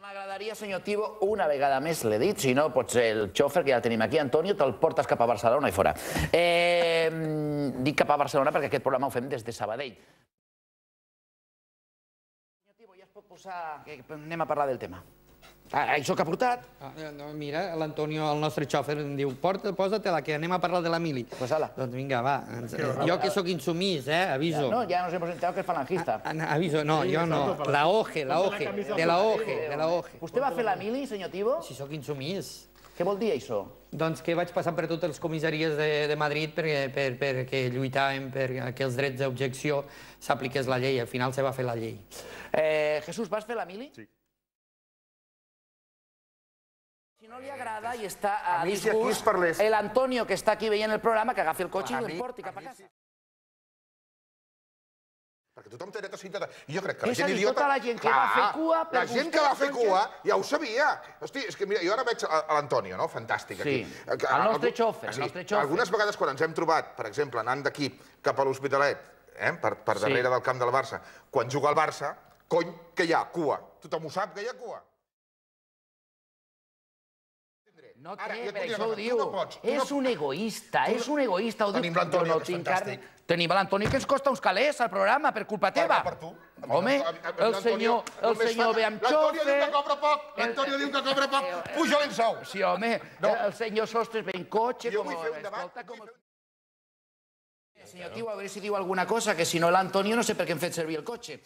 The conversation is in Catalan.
M'agradaria, senyor Tibo, una vegada més l'he dit, si no, potser el xòfer, que ja el tenim aquí, Antonio, te'l portes cap a Barcelona i fora. Dic cap a Barcelona perquè aquest programa ho fem des de Sabadell. Senyor Tibo, ja es pot posar... Anem a parlar del tema. Això que ha portat? Mira, l'Antonio, el nostre xòfer, em diu, posa-te-la, que anem a parlar de la mili. Pues ala. Doncs vinga, va. Jo que sóc insumís, aviso. No, ya nos hemos enterado que es falangista. Aviso, no, jo no. La OGE, de la OGE. Vostè va fer la mili, senyor Tibo? Si sóc insumís. Què vol dir això? Doncs que vaig passar per totes les comissaries de Madrid perquè lluitàvem perquè els drets d'objecció s'apliqués la llei. Al final se va fer la llei. Jesús, vas fer la mili? Sí. Si no li agrada i està a mi si aquí es parlés. l'Antonio, que està aquí veient el programa, que agafi el cotxe i el porti cap a casa. Perquè tothom té dret a ser idiota. Jo crec que la És a gent dir, idiota... tota la gent que va fer cua per La gent que va fer cua ja ho sabia. Hosti, és que mira, jo ara veig l'Antonio, no? Fantàstic, aquí. Sí, el nostre xòfer, el nostre xòfer. Algunes vegades quan ens hem trobat, per exemple, anant d'aquí cap a l'Hospitalet, per darrere del camp del Barça, quan juga al Barça, cony, que hi ha? Cua. Tothom ho sap, que hi ha cua. No té, per això ho diu. És un egoista, és un egoista. Tenim l'Antonio, que és fantàstic. Tenim l'Antonio, que ens costa uns calés al programa, per culpa teva. Per tu. Home, el senyor ve amb xòfer... L'Antonio diu que cobra poc, l'Antonio diu que cobra poc. Puja-li el sou. Sí, home, el senyor Sostres ve en cotxe... Jo vull fer un debat. Senyor Tibo, a veure si diu alguna cosa, que si no l'Antonio no sé per què hem fet servir el cotxe.